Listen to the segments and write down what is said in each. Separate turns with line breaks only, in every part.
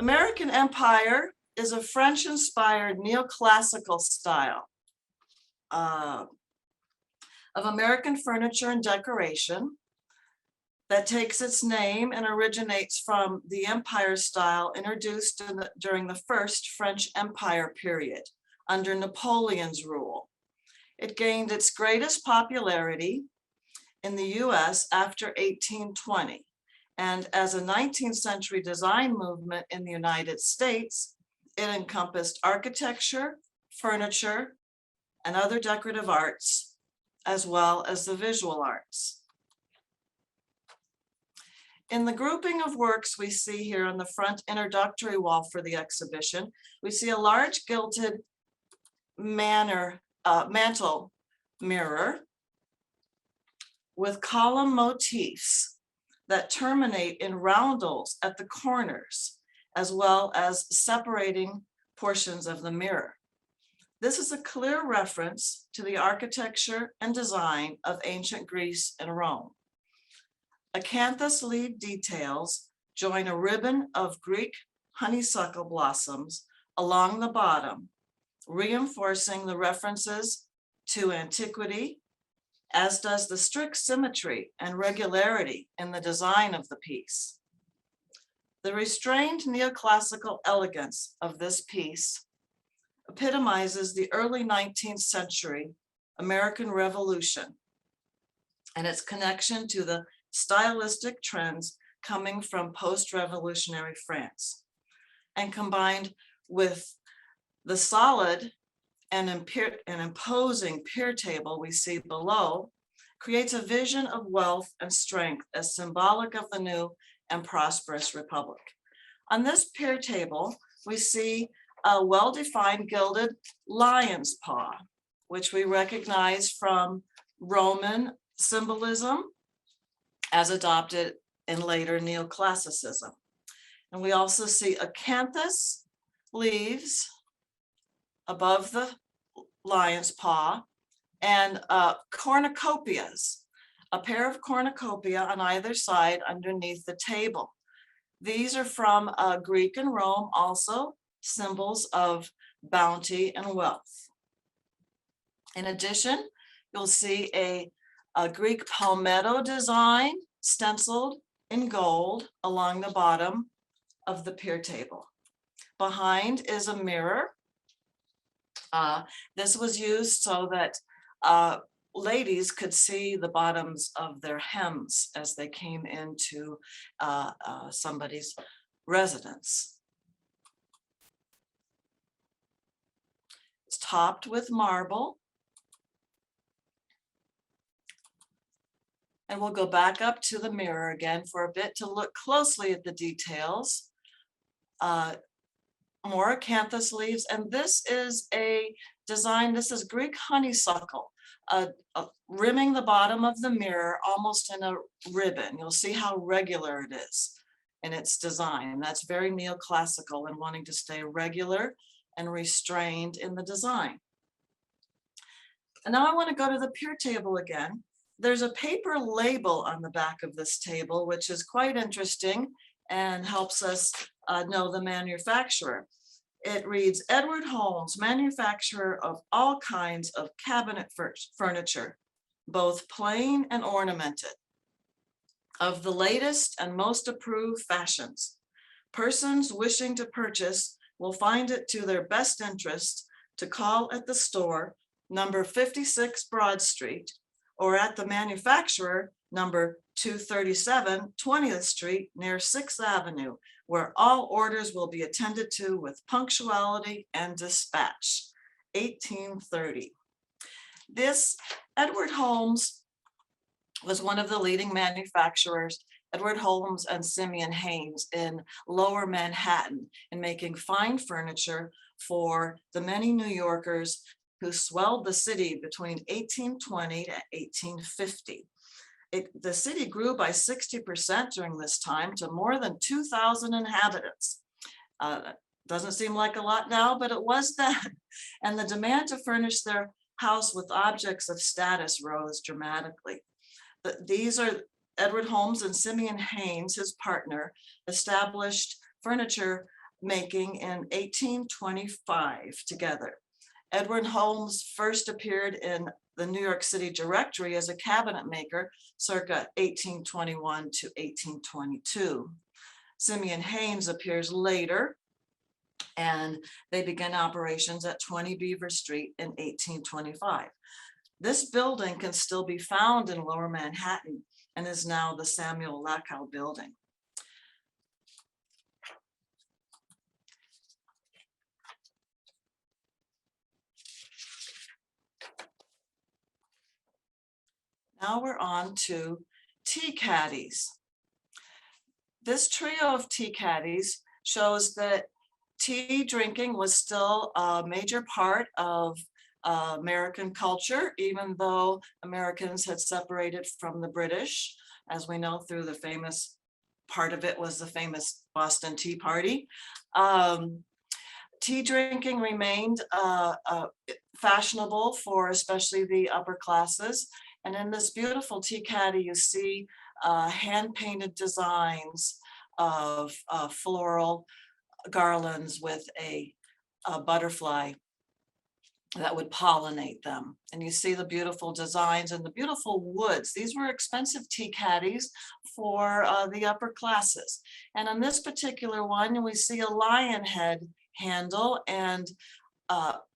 American Empire is a French-inspired neoclassical style of American furniture and decoration that takes its name and originates from the Empire style introduced during the First French Empire period under Napoleon's rule. It gained its greatest popularity in the US after 1820. And as a 19th century design movement in the United States, it encompassed architecture, furniture, and other decorative arts, as well as the visual arts. In the grouping of works we see here on the front introductory wall for the exhibition, we see a large gilded mantle mirror with column motifs that terminate in roundels at the corners, as well as separating portions of the mirror. This is a clear reference to the architecture and design of ancient Greece and Rome. Acanthus leaf details join a ribbon of Greek honeysuckle blossoms along the bottom, reinforcing the references to antiquity, as does the strict symmetry and regularity in the design of the piece. The restrained neoclassical elegance of this piece epitomizes the early 19th century American Revolution and its connection to the stylistic trends coming from post-revolutionary France, and combined with the solid and imposing pier table we see below, creates a vision of wealth and strength as symbolic of the new and prosperous republic. On this pier table, we see a well-defined gilded lion's paw, which we recognize from Roman symbolism as adopted in later neoclassicism. And we also see acanthus leaves above the lion's paw and cornucopias, a pair of cornucopia on either side underneath the table. These are from Greek and Rome, also symbols of bounty and wealth. In addition, you'll see a Greek palmetto design stenciled in gold along the bottom of the pier table. Behind is a mirror. This was used so that ladies could see the bottoms of their hems as they came into somebody's residence. It's topped with marble. And we'll go back up to the mirror again for a bit to look closely at the details. More acanthus leaves, and this is a design, this is Greek honeysuckle, rimming the bottom of the mirror almost in a ribbon. You'll see how regular it is in its design, and that's very neoclassical and wanting to stay regular and restrained in the design. And now I want to go to the pier table again. There's a paper label on the back of this table, which is quite interesting and helps us know the manufacturer. It reads, Edward Holmes, manufacturer of all kinds of cabinet furniture, both plain and ornamented, of the latest and most approved fashions. Persons wishing to purchase will find it to their best interest to call at the store, number 56 Broad Street, or at the manufacturer, number 237 20th Street near 6th Avenue, where all orders will be attended to with punctuality and dispatch. 1830. This Edward Holmes was one of the leading manufacturers, Edward Holmes and Simeon Haynes, in Lower Manhattan, in making fine furniture for the many New Yorkers who swelled the city between 1820 to 1850. The city grew by 60% during this time to more than 2,000 inhabitants. Doesn't seem like a lot now, but it was then. And the demand to furnish their house with objects of status rose dramatically. These are Edward Holmes and Simeon Haynes, his partner, established furniture making in 1825 together. Edward Holmes first appeared in the New York City Directory as a cabinet maker circa 1821 to 1822. Simeon Haynes appears later, and they began operations at 20 Beaver Street in 1825. This building can still be found in Lower Manhattan and is now the Samuel Lakow Building. Now we're on to tea caddies. This trio of tea caddies shows that tea drinking was still a major part of American culture, even though Americans had separated from the British, as we know through the famous, part of it was the famous Boston Tea Party. Tea drinking remained fashionable for especially the upper classes. And in this beautiful tea caddy, you see hand-painted designs of floral garlands with a butterfly that would pollinate them. And you see the beautiful designs and the beautiful woods. These were expensive tea caddies for the upper classes. And on this particular one, we see a lion head handle and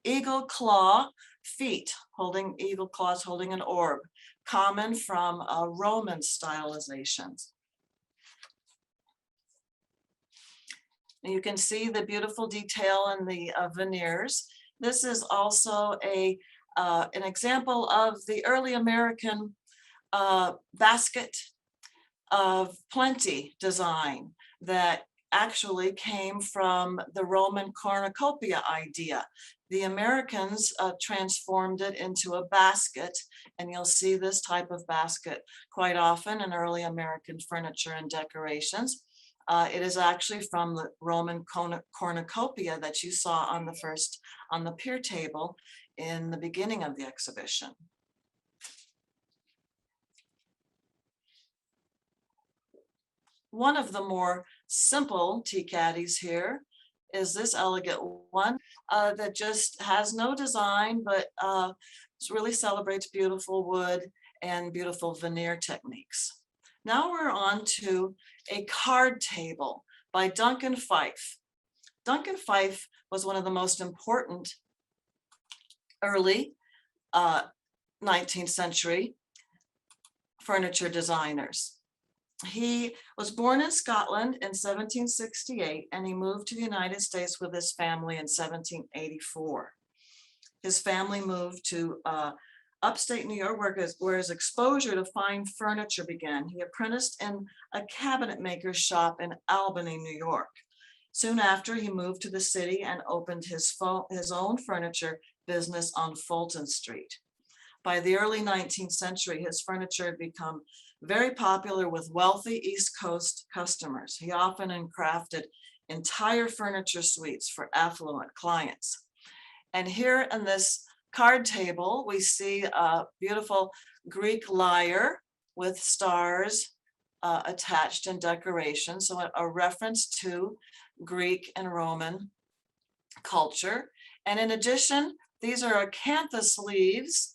eagle claw feet, holding eagle claws, holding an orb, common from Roman stylizations. You can see the beautiful detail in the veneers. This is also an example of the early American basket of plenty design that actually came from the Roman cornucopia idea. The Americans transformed it into a basket, and you'll see this type of basket quite often in early American furniture and decorations. It is actually from the Roman cornucopia that you saw on the pier table in the beginning of the exhibition. One of the more simple tea caddies here is this elegant one that just has no design, but really celebrates beautiful wood and beautiful veneer techniques. Now we're on to a card table by Duncan Phyfe. Duncan Phyfe was one of the most important early 19th century furniture designers. He was born in Scotland in 1768, and he moved to the United States with his family in 1784. His family moved to upstate New York, where his exposure to fine furniture began. He apprenticed in a cabinet maker's shop in Albany, New York. Soon after, he moved to the city and opened his own furniture business on Fulton Street. By the early 19th century, his furniture had become very popular with wealthy East Coast customers. He often crafted entire furniture suites for affluent clients. And here in this card table, we see a beautiful Greek lyre with stars attached in decoration. So a reference to Greek and Roman culture. And in addition, these are acanthus leaves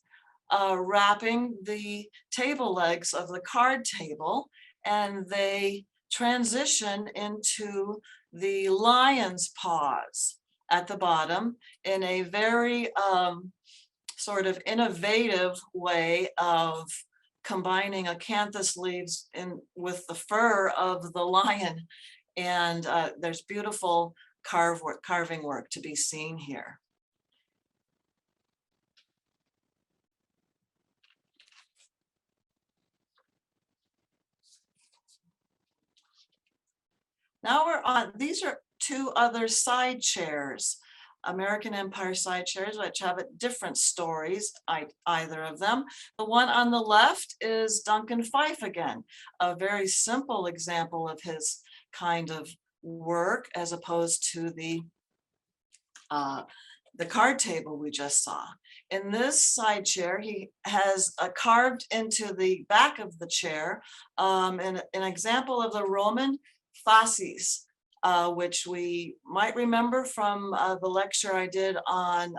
wrapping the table legs of the card table, and they transition into the lion's paws at the bottom in a very sort of innovative way of combining acanthus leaves with the fur of the lion. And there's beautiful carving work to be seen here. Now we're on, these are two other side chairs, American Empire side chairs, which have different stories, either of them. The one on the left is Duncan Phyfe again, a very simple example of his kind of work as opposed to the card table we just saw. In this side chair, he has carved into the back of the chair an example of the Roman fasces, which we might remember from the lecture I did on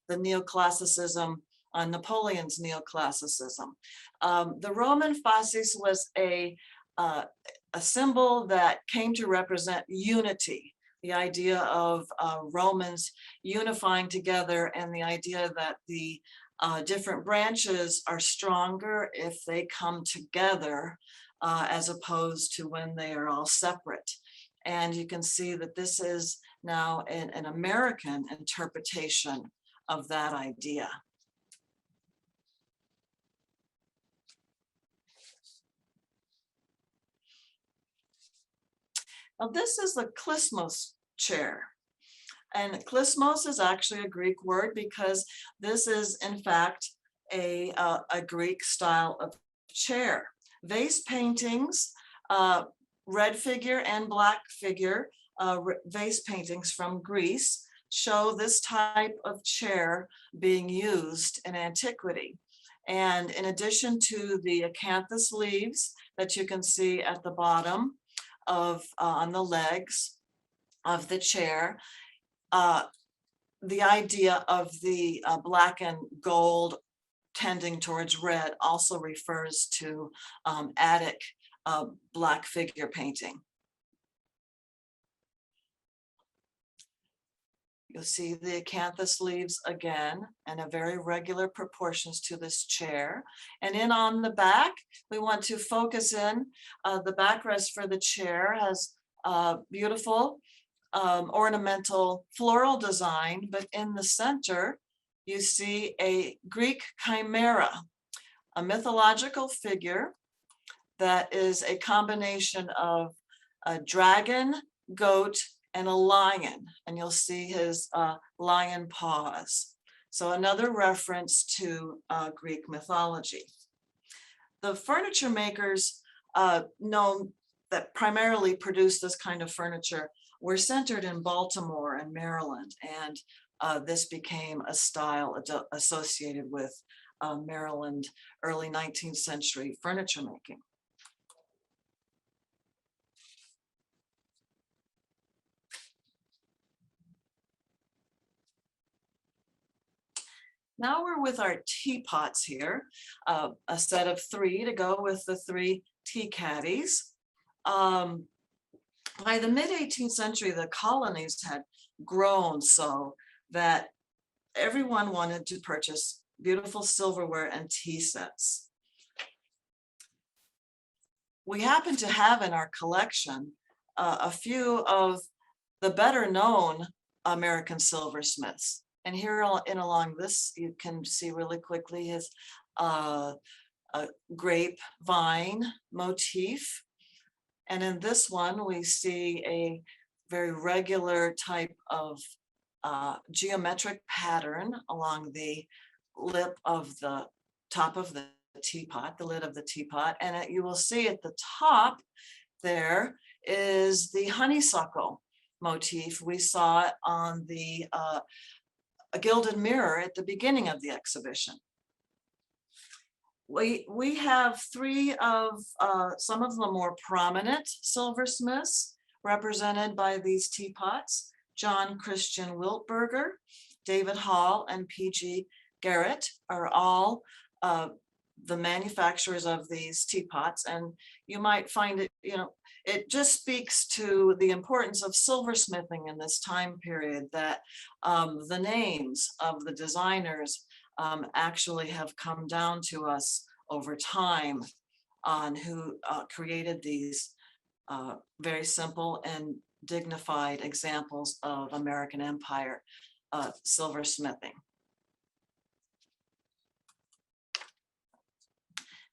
the neoclassicism, on Napoleon's neoclassicism. The Roman fasces was a symbol that came to represent unity, the idea of Romans unifying together, and the idea that the different branches are stronger if they come together as opposed to when they are all separate. And you can see that this is now an American interpretation of that idea. Now, this is the klysmos chair. And klysmos is actually a Greek word because this is, in fact, a Greek style of chair. Vase paintings, red figure and black figure, vase paintings from Greece show this type of chair being used in antiquity. And in addition to the acanthus leaves that you can see at the bottom of on the legs of the chair, the idea of the black and gold tending towards red also refers to Attic black figure painting. You'll see the acanthus leaves again and a very regular proportions to this chair. And in on the back, we want to focus in. The backrest for the chair has beautiful ornamental floral design, but in the center, you see a Greek chimera, a mythological figure that is a combination of a dragon, goat, and a lion, and you'll see his lion paws. So another reference to Greek mythology. The furniture makers known that primarily produce this kind of furniture were centered in Baltimore and Maryland, and this became a style associated with Maryland early 19th century furniture making. Now we're with our teapots here, a set of 3 to go with the 3 tea caddies. By the mid-18th century, the colonies had grown so that everyone wanted to purchase beautiful silverware and tea sets. We happen to have in our collection a few of the better known American silversmiths. And here along this, you can see really quickly his grapevine motif. And in this one, we see a very regular type of geometric pattern along the lip of the top of the teapot, the lid of the teapot. And you will see at the top there is the honeysuckle motif. We saw it on the a gilded mirror at the beginning of the exhibition. We have 3 of some of the more prominent silversmiths represented by these teapots: John Christian Wiltberger, David Hall, and P.G. Garrett are all the manufacturers of these teapots. And you might find it, it just speaks to the importance of silversmithing in this time period, that the names of the designers actually have come down to us over time on who created these very simple and dignified examples of American Empire silversmithing.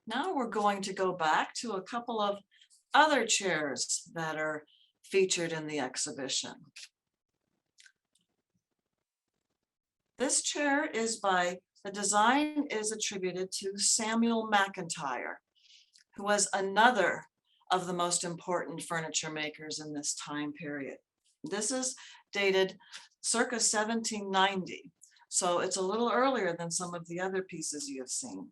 Now we're going to go back to a couple of other chairs that are featured in the exhibition. This chair is the design is attributed to Samuel McIntyre, who was another of the most important furniture makers in this time period. This is dated circa 1790, so it's a little earlier than some of the other pieces you have seen.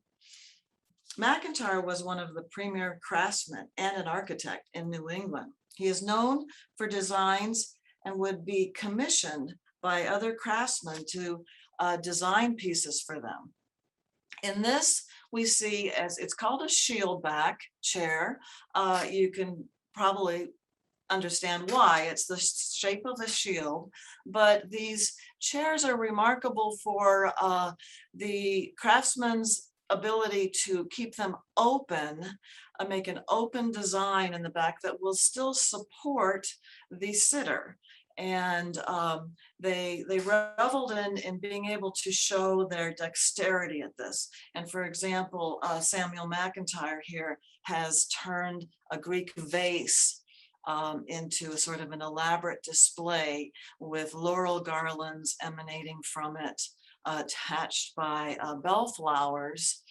McIntyre was one of the premier craftsmen and an architect in New England. He is known for designs and would be commissioned by other craftsmen to design pieces for them. In this, we see, as it's called a shield back chair. You can probably understand why. It's the shape of a shield, but these chairs are remarkable for the craftsman's ability to keep them open, make an open design in the back that will still support the sitter. And they reveled in being able to show their dexterity at this. And for example, Samuel McIntyre here has turned a Greek vase into a sort of an elaborate display with laurel garlands emanating from it, attached by bellflowers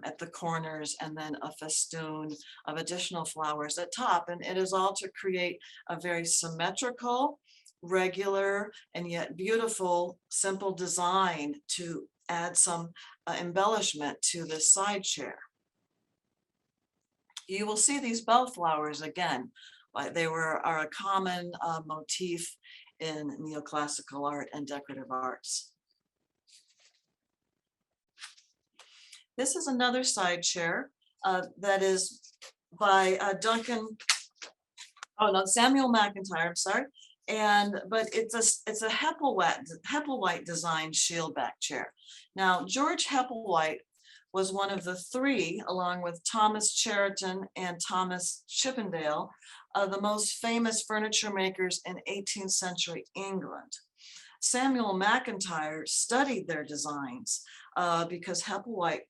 at the corners, and then a festoon of additional flowers at top. And it is all to create a very symmetrical, regular, and yet beautiful, simple design to add some embellishment to this side chair. You will see these bellflowers again. They are a common motif in neoclassical art and decorative arts. This is another side chair that is by Samuel McIntyre, I'm sorry. But it's a Hepplewhite designed shield back chair. Now, George Hepplewhite was one of the three, along with Thomas Cheriton and Thomas Chippendale, the most famous furniture makers in 18th century England. Samuel McIntyre studied their designs because Hepplewhite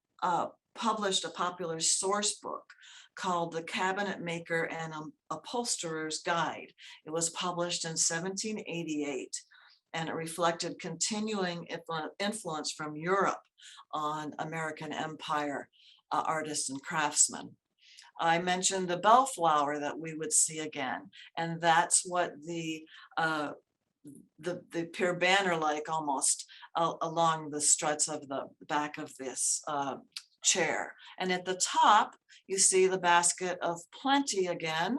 published a popular source book called The Cabinet Maker and Upholsterer's Guide. It was published in 1788, and it reflected continuing influence from Europe on American empire artists and craftsmen. I mentioned the bellflower that we would see again, and that's what the appear banner-like almost along the struts of the back of this chair. And at the top, you see the basket of plenty again.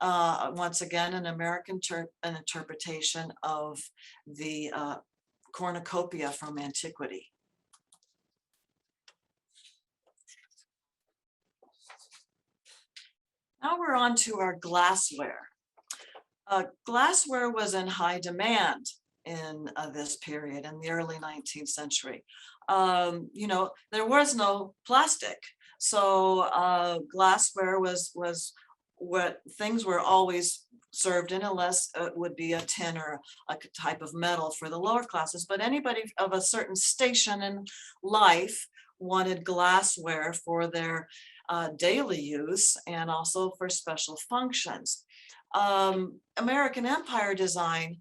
Once again, an American interpretation of the cornucopia from antiquity. Now we're on to our glassware. Glassware was in high demand in this period, in the early 19th century. There was no plastic, so glassware was what things were always served in, unless it would be a tin or a type of metal for the lower classes. But anybody of a certain station in life wanted glassware for their daily use and also for special functions. American Empire design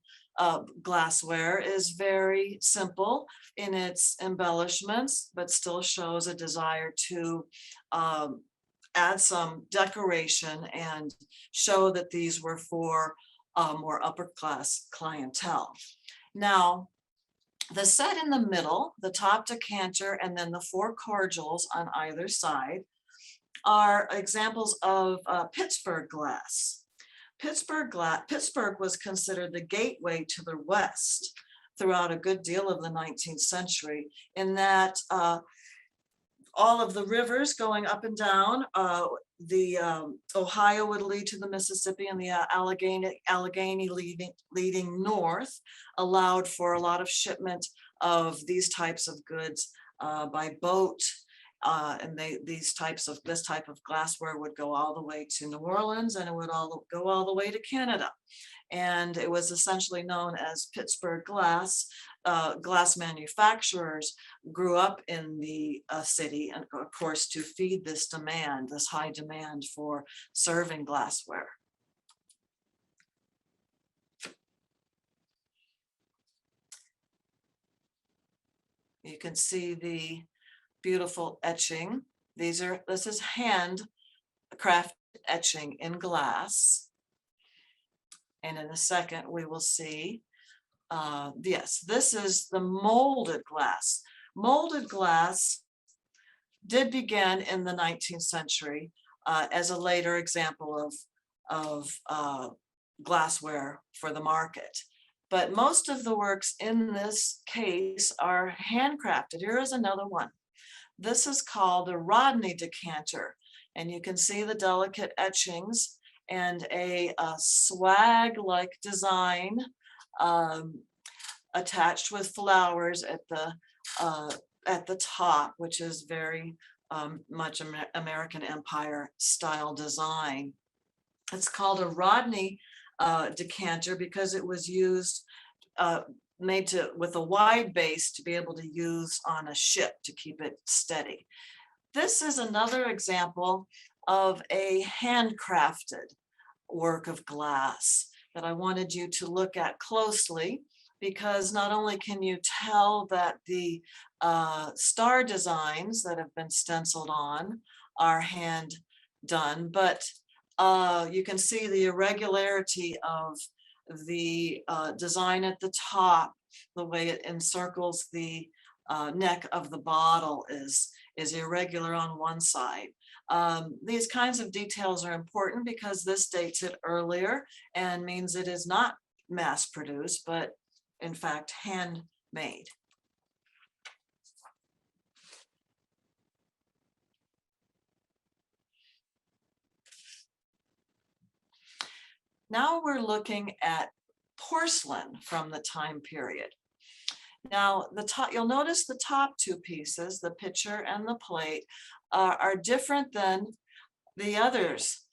glassware is very simple in its embellishments, but still shows a desire to add some decoration and show that these were for more upper class clientele. Now, the set in the middle, the top decanter, and then the four cordials on either side are examples of Pittsburgh glass. Pittsburgh was considered the gateway to the West throughout a good deal of the 19th century, in that all of the rivers going up and down, the Ohio would lead to the Mississippi, and the Allegheny leading north, allowed for a lot of shipment of these types of goods by boat. And this type of glassware would go all the way to New Orleans, and it would go all the way to Canada. And it was essentially known as Pittsburgh glass. Glass manufacturers grew up in the city, and of course, to feed this demand, this high demand for serving glassware. You can see the beautiful etching. This is handcrafted etching in glass. And in a second, we will see, yes, this is the molded glass. Molded glass did begin in the 19th century as a later example of glassware for the market. But most of the works in this case are handcrafted. Here is another one. This is called a Rodney decanter, and you can see the delicate etchings and a swag-like design attached with flowers at the top, which is very much American Empire style design. It's called a Rodney decanter because it was used, made with a wide base to be able to use on a ship to keep it steady. This is another example of a handcrafted work of glass that I wanted you to look at closely, because not only can you tell that the star designs that have been stenciled on are hand done, but you can see the irregularity of the design at the top, the way it encircles the neck of the bottle is irregular on one side. These kinds of details are important because this dates it earlier and means it is not mass produced, but in fact handmade. Now we're looking at porcelain from the time period. Now, you'll notice the top two pieces, the pitcher and the plate, are different than the others.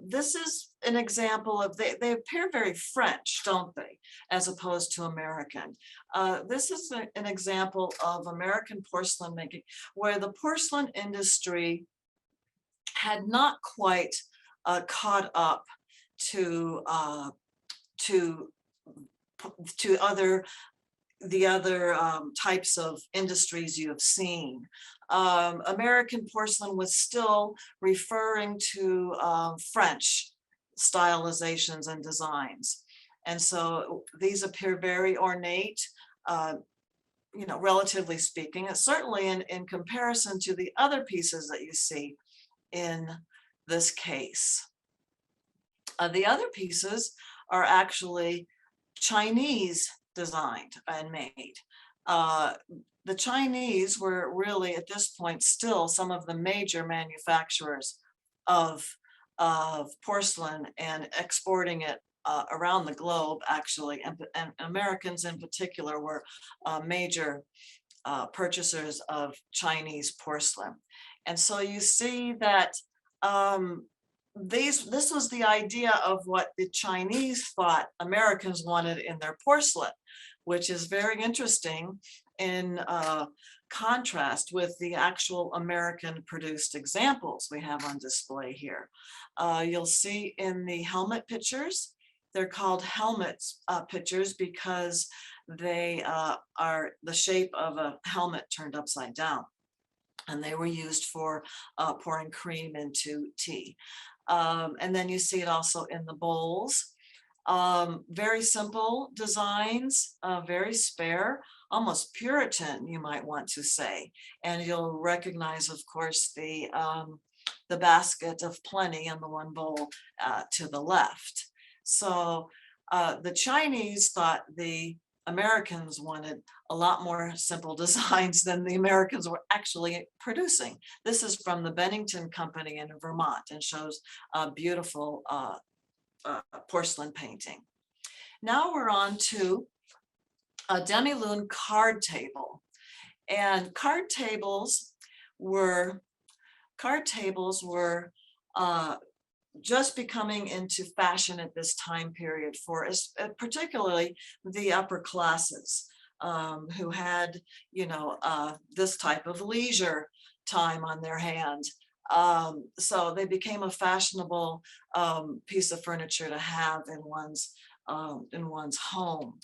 This is an example of, they appear very French, don't they, as opposed to American. This is an example of American porcelain making, where the porcelain industry had not quite caught up to the other types of industries you have seen. American porcelain was still referring to French stylizations and designs. And so these appear very ornate, relatively speaking, and certainly in comparison to the other pieces that you see in this case. The other pieces are actually Chinese designed and made. The Chinese were really at this point still some of the major manufacturers of porcelain and exporting it around the globe, actually, and Americans in particular were major purchasers of Chinese porcelain. And so you see that this was the idea of what the Chinese thought Americans wanted in their porcelain, which is very interesting in contrast with the actual American produced examples we have on display here. You'll see in the helmet pictures, they're called helmet pictures because they are the shape of a helmet turned upside down. And they were used for pouring cream into tea. And then you see it also in the bowls. Very simple designs, very spare, almost Puritan, you might want to say. And you'll recognize, of course, the basket of plenty in the one bowl to the left. So the Chinese thought the Americans wanted a lot more simple designs than the Americans were actually producing. This is from the Bennington Company in Vermont and shows a beautiful porcelain painting. Now we're on to a demi-lune card table. And card tables were just becoming into fashion at this time period for particularly the upper classes who had, this type of leisure time on their hands. So they became a fashionable piece of furniture to have in one's home.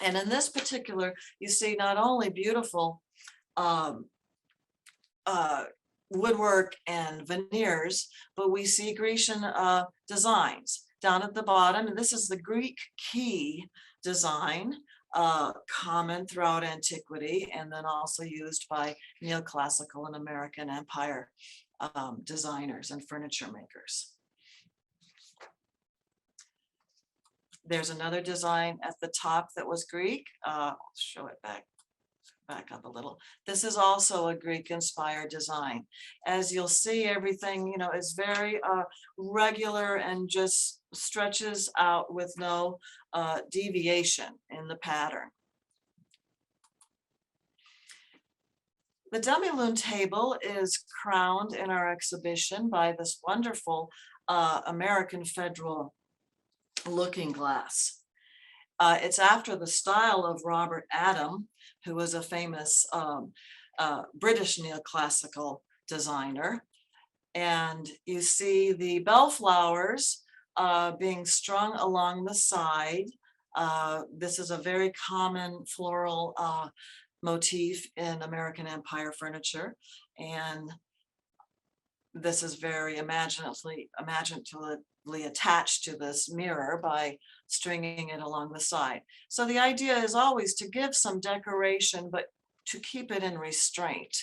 And in this particular, you see not only beautiful woodwork and veneers, but we see Grecian designs down at the bottom. And this is the Greek key design, common throughout antiquity, and then also used by neoclassical and American Empire designers and furniture makers. There's another design at the top that was Greek. I'll show it back up a little. This is also a Greek inspired design. As you'll see, everything, is very regular and just stretches out with no deviation in the pattern. The demi-lune table is crowned in our exhibition by this wonderful American Federal looking glass. It's after the style of Robert Adam, who was a famous British neoclassical designer. And you see the bellflowers being strung along the side. This is a very common floral motif in American Empire furniture. And this is very imaginatively attached to this mirror by stringing it along the side. So the idea is always to give some decoration, but to keep it in restraint.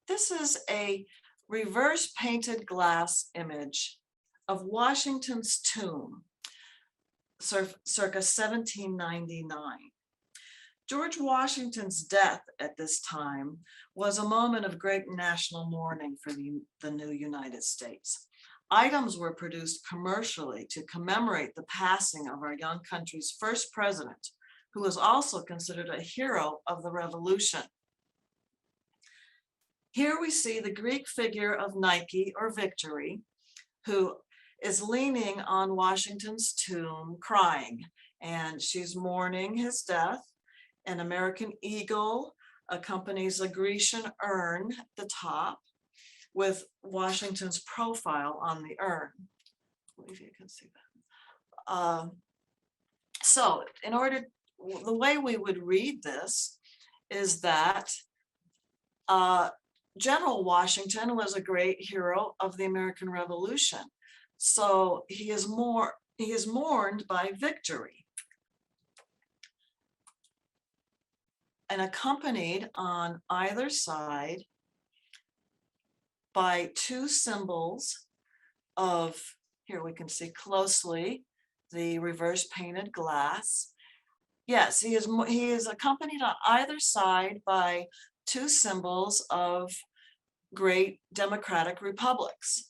This is a reverse painted glass image of Washington's tomb, circa 1799. George Washington's death at this time was a moment of great national mourning for the new United States. Items were produced commercially to commemorate the passing of our young country's first president, who was also considered a hero of the Revolution. Here we see the Greek figure of Nike, or Victory, who is leaning on Washington's tomb crying, and she's mourning his death. An American eagle accompanies a Grecian urn at the top with Washington's profile on the urn. I believe you can see that. So the way we would read this is that General Washington was a great hero of the American Revolution. So he is mourned by Victory, and accompanied on either side by two symbols of, here we can see closely, the reverse painted glass. Yes, he is accompanied on either side by two symbols of great democratic republics.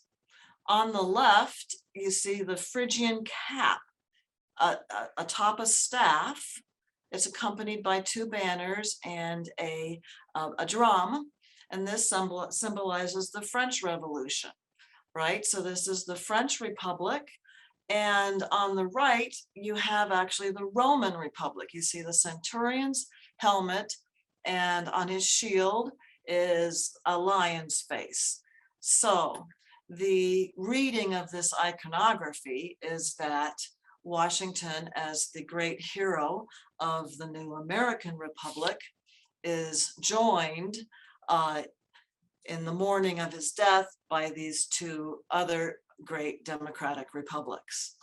On the left, you see the Phrygian cap atop a staff. It's accompanied by two banners and a drum, and this symbolizes the French Revolution, right? So this is the French Republic, and on the right, you have actually the Roman Republic. You see the centurion's helmet, and on his shield is a lion's face. So the reading of this iconography is that Washington, as the great hero of the new American Republic, is joined in the mourning of his death by these two other great democratic republics.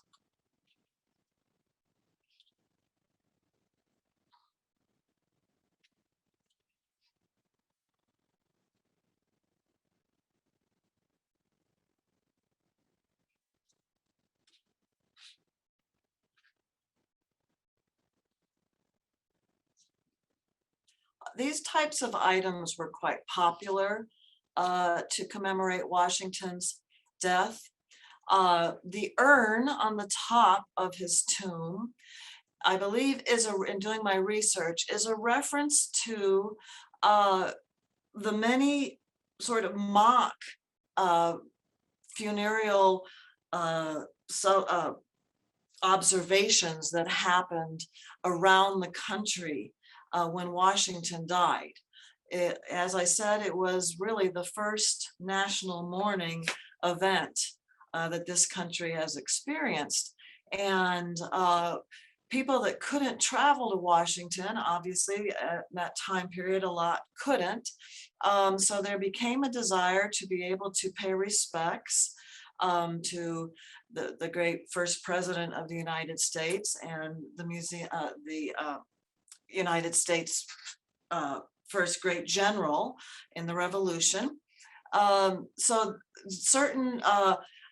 These types of items were quite popular to commemorate Washington's death. The urn on the top of his tomb, I believe, in doing my research, is a reference to the many sort of mock funereal observations that happened around the country when Washington died. As I said, it was really the first national mourning event that this country has experienced. And people that couldn't travel to Washington, obviously at that time period, a lot couldn't. So there became a desire to be able to pay respects to the great first president of the United States and the United States first great general in the Revolution. So certain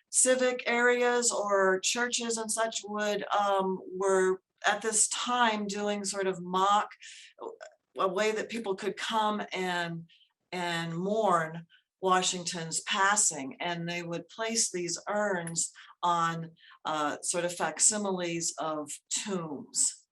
civic areas or churches and such were at this time doing sort of mock, a way that people could come and mourn Washington's passing, and they would place these urns on sort of facsimiles of tombs.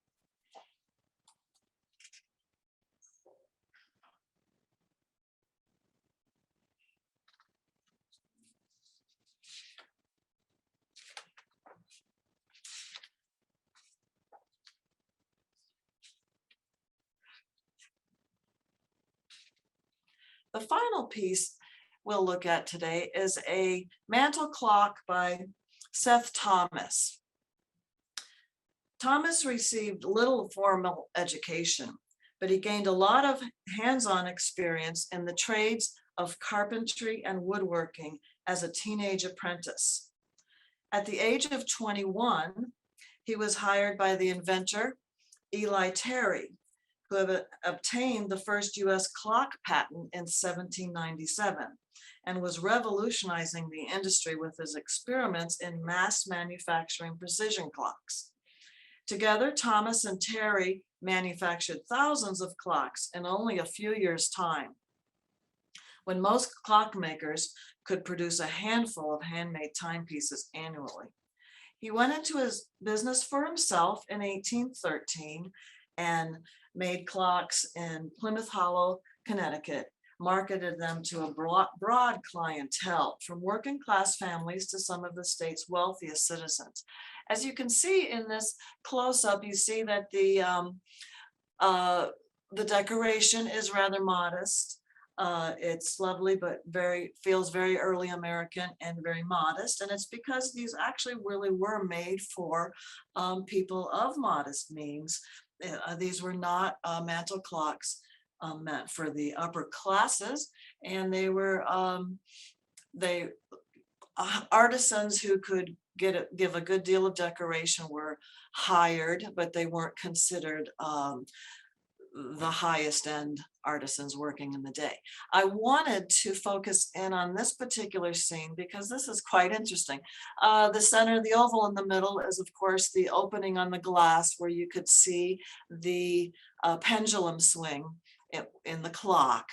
The final piece we'll look at today is a mantel clock by Seth Thomas. Thomas received little formal education, but he gained a lot of hands-on experience in the trades of carpentry and woodworking as a teenage apprentice. At the age of 21, he was hired by the inventor Eli Terry, who had obtained the first US clock patent in 1797 and was revolutionizing the industry with his experiments in mass manufacturing precision clocks. Together, Thomas and Terry manufactured thousands of clocks in only a few years' time, when most clockmakers could produce a handful of handmade timepieces annually. He went into his business for himself in 1813 and made clocks in Plymouth Hollow, Connecticut, marketed them to a broad clientele, from working class families to some of the state's wealthiest citizens. As you can see in this close-up, you see that the decoration is rather modest. It's lovely, but feels very early American and very modest. And it's because these actually really were made for people of modest means. These were not mantel clocks meant for the upper classes, and they were artisans who could give a good deal of decoration were hired, but they weren't considered the highest end artisans working in the day. I wanted to focus in on this particular scene because this is quite interesting. The center, the oval in the middle, is of course the opening on the glass where you could see the pendulum swing in the clock.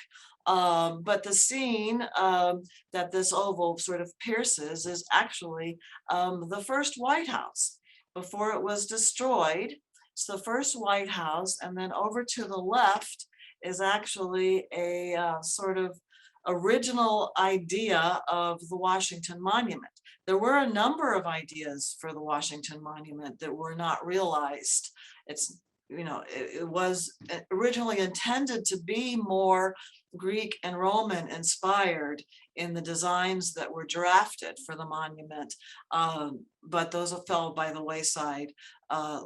But the scene that this oval sort of pierces is actually the first White House before it was destroyed. It's the first White House, and then over to the left is actually a sort of original idea of the Washington Monument. There were a number of ideas for the Washington Monument that were not realized. It was originally intended to be more Greek and Roman inspired in the designs that were drafted for the monument, but those fell by the wayside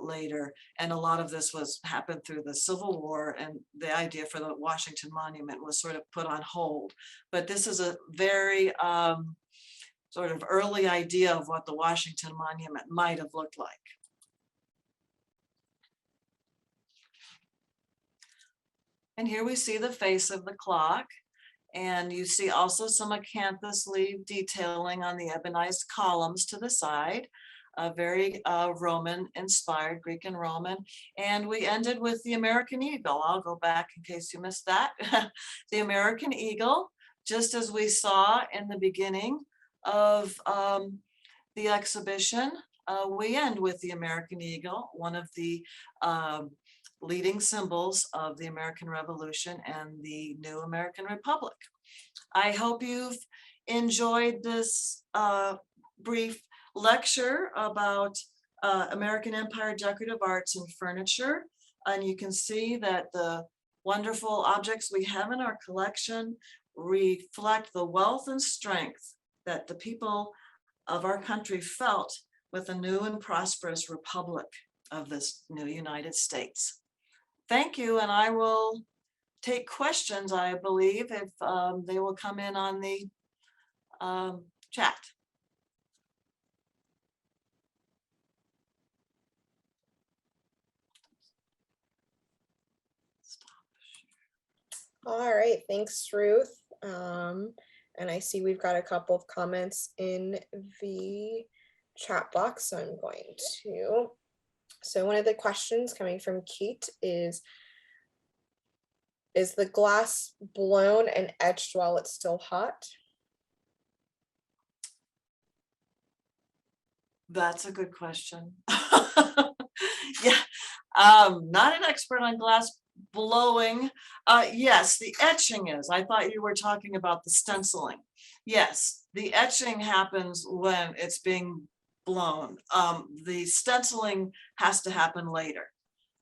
later. And a lot of this happened through the Civil War, and the idea for the Washington Monument was sort of put on hold. But this is a very sort of early idea of what the Washington Monument might have looked like. And here we see the face of the clock, and you see also some acanthus leaf detailing on the ebonized columns to the side, very Roman inspired, Greek and Roman. And we ended with the American Eagle. I'll go back in case you missed that. The American Eagle, just as we saw in the beginning of the exhibition, we end with the American Eagle, one of the leading symbols of the American Revolution and the new American Republic. I hope you've enjoyed this brief lecture about American Empire decorative arts and furniture. And you can see that the wonderful objects we have in our collection reflect the wealth and strength that the people of our country felt with the new and prosperous republic of this new United States. Thank you, and I will take questions, I believe, if they will come in on the chat.
All right, thanks, Ruth. And I see we've got a couple of comments in the chat box, so I'm going to. So one of the questions coming from Kate is the glass blown and etched while it's still hot?
That's a good question. Yeah, not an expert on glass blowing. Yes, the etching is. I thought you were talking about the stenciling. Yes, the etching happens when it's being blown. The stenciling has to happen later.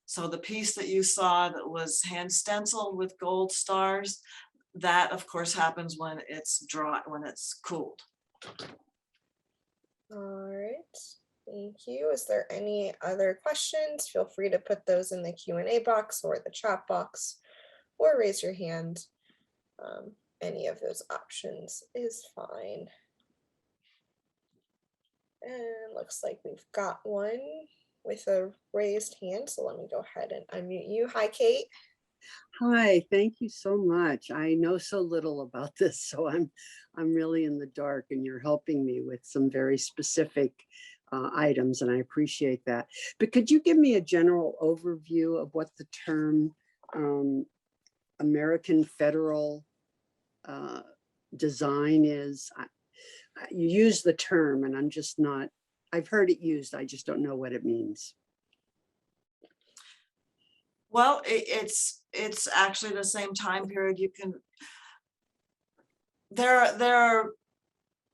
So the piece that you saw that was hand stenciled with gold stars, that of course happens when it's dry, when it's cooled.
All right, thank you. Is there any other questions? Feel free to put those in the Q&A box or the chat box, or raise your hand. Any of those options is fine. And looks like we've got one with a raised hand, so let me go ahead and unmute you. Hi, Kate.
Hi, thank you so much. I know so little about this, so I'm really in the dark, and you're helping me with some very specific items, and I appreciate that. But could you give me a general overview of what the term American Federal design is? You use the term, and I'm just not, I've heard it used, I just don't know what it means.
Well, it's actually the same time period. You can, there are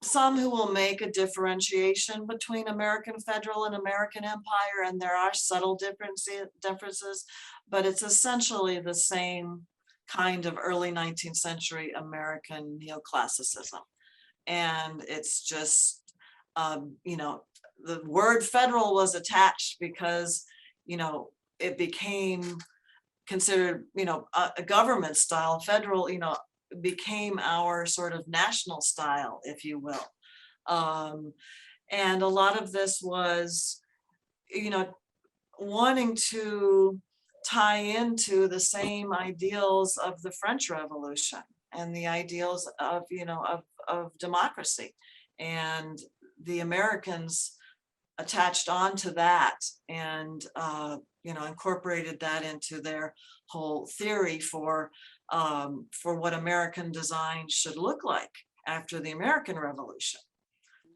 some who will make a differentiation between American Federal and American Empire, and there are subtle differences, but it's essentially the same kind of early 19th century American neoclassicism. And it's just, you know, the word federal was attached because, you know, it became considered, you know, a government style. Federal, you know, became our sort of national style, if you will. And a lot of this was, you know, wanting to tie into the same ideals of the French Revolution and the ideals of, you know, of democracy. And the Americans attached on to that and, you know, incorporated that into their whole theory for what American design should look like after the American Revolution,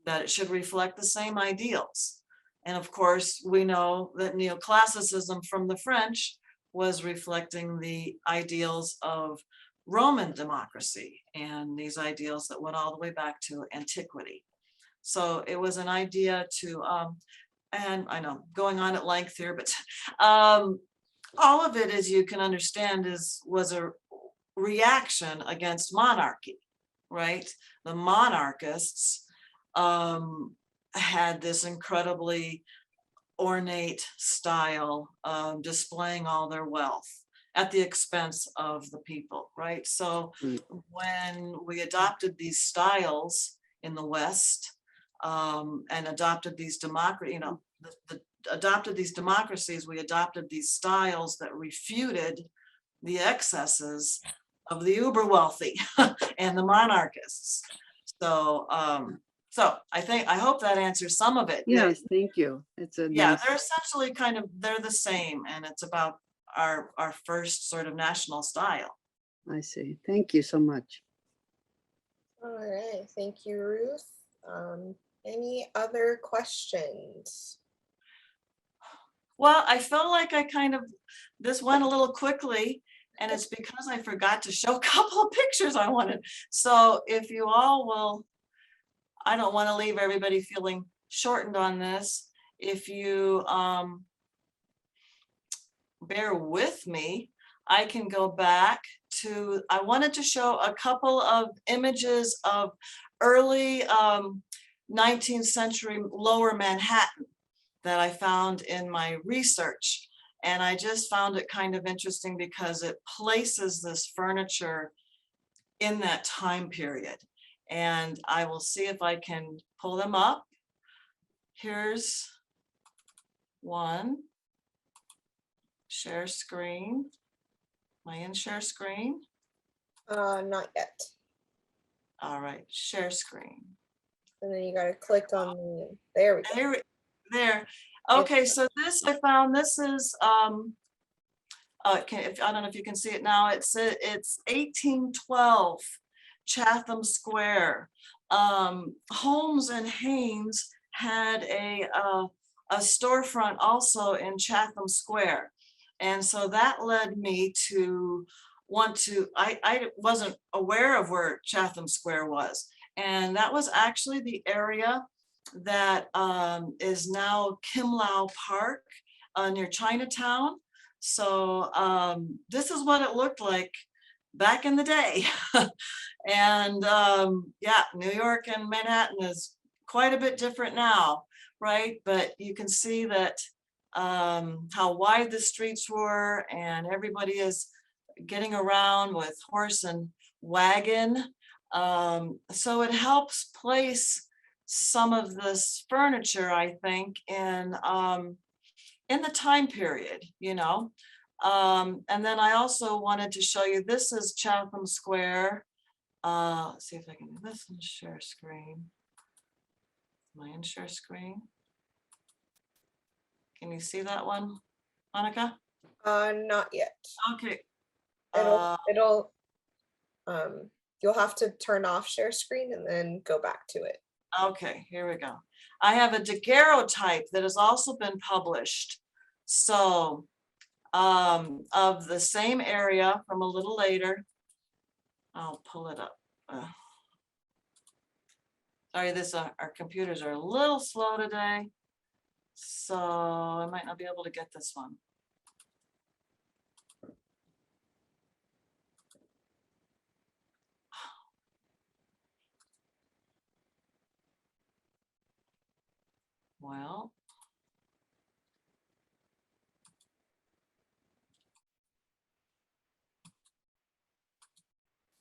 that it should reflect the same ideals. And of course, we know that neoclassicism from the French was reflecting the ideals of Roman democracy and these ideals that went all the way back to antiquity. So it was an idea to, and I know going on at length here, but all of it, as you can understand, was a reaction against monarchy, right? The monarchists had this incredibly ornate style, displaying all their wealth at the expense of the people, right? So when we adopted these styles in the West and adopted these adopted these democracies, we adopted these styles that refuted the excesses of the uber wealthy and the monarchists. So, so I hope that answers some of it.
Yes, thank you. It's a
yeah,
nice...
they're essentially kind of, they're the same, and it's about our first sort of national style.
I see. Thank you so much.
All right, thank you, Ruth. Any other questions?
Well, I felt like this went a little quickly, and it's because I forgot to show a couple of pictures I wanted. So if you all will, I don't want to leave everybody feeling shortened on this. If you bear with me, I can go back to, I wanted to show a couple of images of early 19th century Lower Manhattan that I found in my research. And I just found it kind of interesting because it places this furniture in that time period. And I will see if I can pull them up. Here's one. Share screen. Am I in share screen?
Not yet.
All right, share screen.
And then you gotta click on the, there we go.
There. Okay, so this I found, this is I don't know if you can see it now. It's 1812 Chatham Square. Holmes and Haynes had a storefront also in Chatham Square, and so that led me to want to. I wasn't aware of where Chatham Square was, and that was actually the area that is now Kim Lau Park near Chinatown. So this is what it looked like back in the day. And yeah, New York and Manhattan is quite a bit different now, right? But you can see that how wide the streets were, and everybody is getting around with horse and wagon. So it helps place some of this furniture, I think, in the time period, you know. And then I also wanted to show you, this is Chatham Square. Let's see if I can do this and share screen. Am I in share screen? Can you see that one, Monica?
Not yet.
Okay.
It'll you'll have to turn off share screen and then go back to it.
Okay, here we go. I have a daguerreotype that has also been published. So of the same area from a little later. I'll pull it up. Sorry, our computers are a little slow today, so I might not be able to get this one.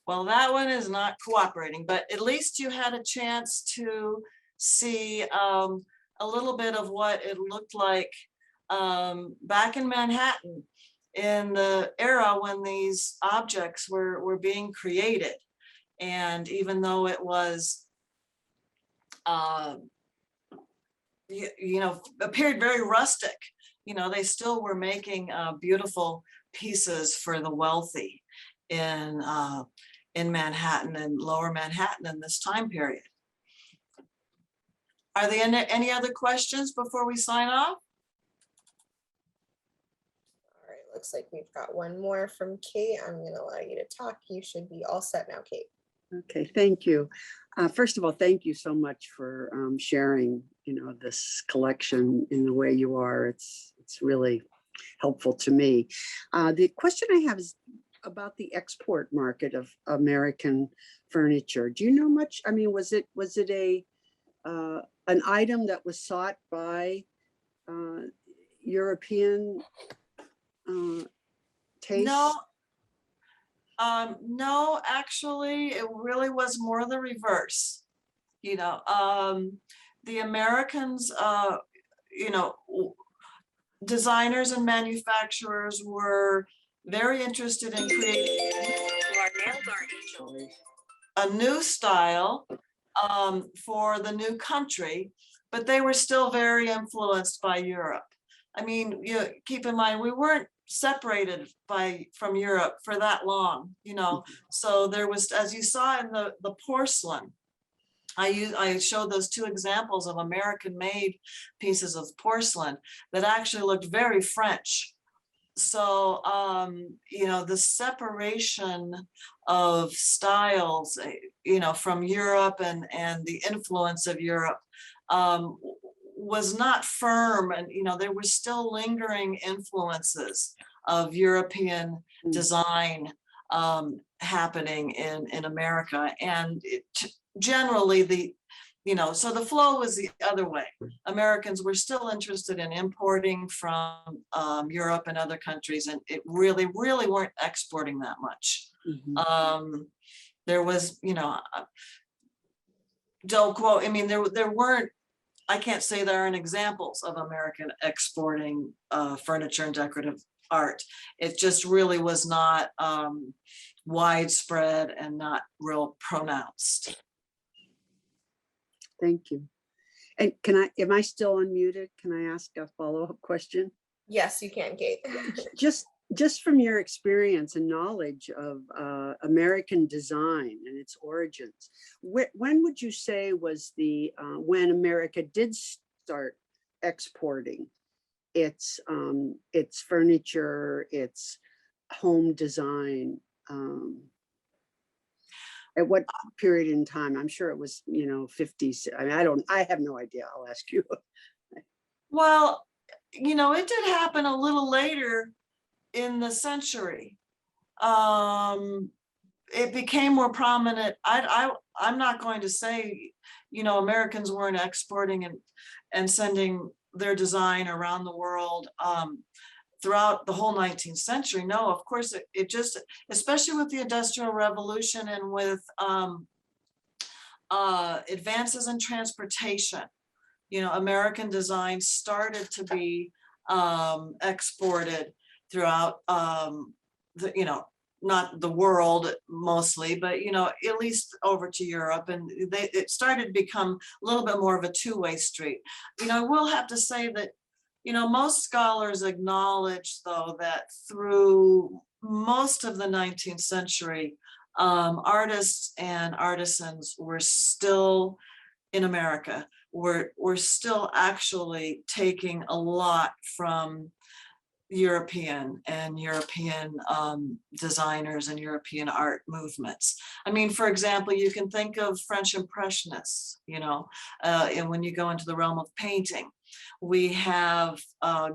Well, that one is not cooperating, but at least you had a chance to see a little bit of what it looked like back in Manhattan in the era when these objects were being created. And even though it was, you know, appeared very rustic, you know, they still were making beautiful pieces for the wealthy in Manhattan and Lower Manhattan in this time period. Are there any other questions before we sign off?
All right, looks like we've got one more from Kate. I'm going to allow you to talk. You should be all set now, Kate.
Okay, thank you. First of all, thank you so much for sharing, you know, this collection in the way you are. It's really helpful to me. The question I have is about the export market of American furniture. Do you know much? I mean, was it an item that was sought by European taste?
No, actually, it really was more the reverse. You know, the Americans, you know, designers and manufacturers were very interested in creating a new style for the new country, but they were still very influenced by Europe. I mean, you keep in mind, we weren't separated from Europe for that long, you know. So there was, as you saw in the porcelain, I showed those two examples of American-made pieces of porcelain that actually looked very French. So, you know, the separation of styles, you know, from Europe and the influence of Europe was not firm. And, you know, there were still lingering influences of European design happening in America. And generally so the flow was the other way. Americans were still interested in importing from Europe and other countries, and it really weren't exporting that much.
Mhm.
There was, don't quote, I mean, there weren't, I can't say there aren't examples of American exporting furniture and decorative art. It just really was not widespread and not real pronounced.
Thank you. And am I still unmuted? Can I ask a follow-up question?
Yes, you can, Kate.
Just from your experience and knowledge of American design and its origins, when would you say was when America did start exporting its furniture, its home design? At what period in time? I'm sure it was, 50s. I mean, I have no idea. I'll ask you.
Well, it did happen a little later in the century. It became more prominent. I'm not going to say, Americans weren't exporting and sending their design around the world throughout the whole 19th century. No, of course, it just, especially with the Industrial Revolution and with advances in transportation, American design started to be exported throughout not the world mostly, but at least over to Europe, and it started to become a little bit more of a two-way street. I will have to say that most scholars acknowledge, though, that through most of the 19th century, artists and artisans were still in America. We're still actually taking a lot from European designers and European art movements. I mean, for example, you can think of French Impressionists, and when you go into the realm of painting, we have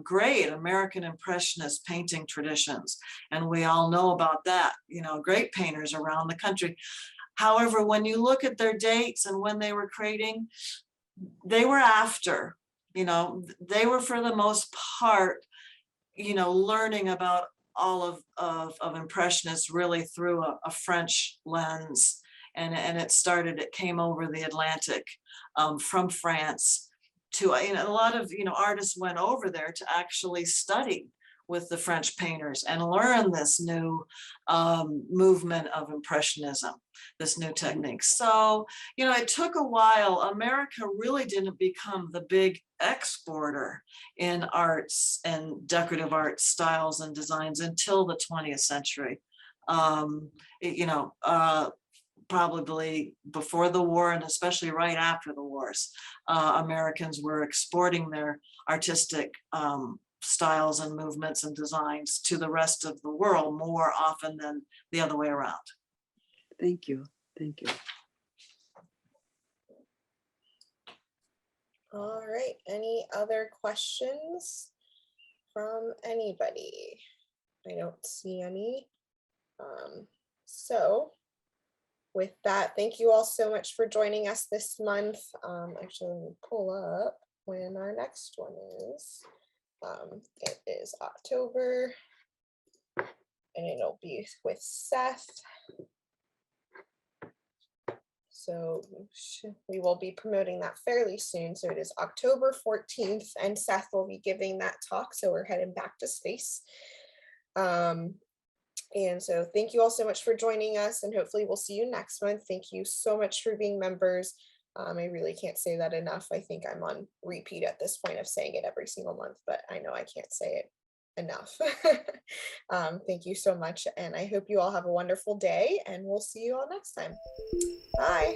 great American Impressionist painting traditions, and we all know about that, great painters around the country. However, when you look at their dates and when they were creating, they were after, they were for the most part, learning about all of Impressionists really through a French lens. And it came over the Atlantic from France to, a lot of, artists went over there to actually study with the French painters and learn this new movement of Impressionism, this new technique. So, it took a while. America really didn't become the big exporter in arts and decorative art styles and designs until the 20th century. Probably before the war and especially right after the wars, Americans were exporting their artistic styles and movements and designs to the rest of the world more often than the other way around.
Thank you. Thank you.
All right, any other questions from anybody? I don't see any. So with that, thank you all so much for joining us this month. Actually, let me pull up when our next one is. It is October, and it'll be with Seth. So we will be promoting that fairly soon. So it is October 14th, and Seth will be giving that talk. So we're heading back to space. And so thank you all so much for joining us, and hopefully we'll see you next month. Thank you so much for being members. I really can't say that enough. I think I'm on repeat at this point of saying it every single month, but I know I can't say it enough. Thank you so much, and I hope you all have a wonderful day, and we'll see you all next time. Bye.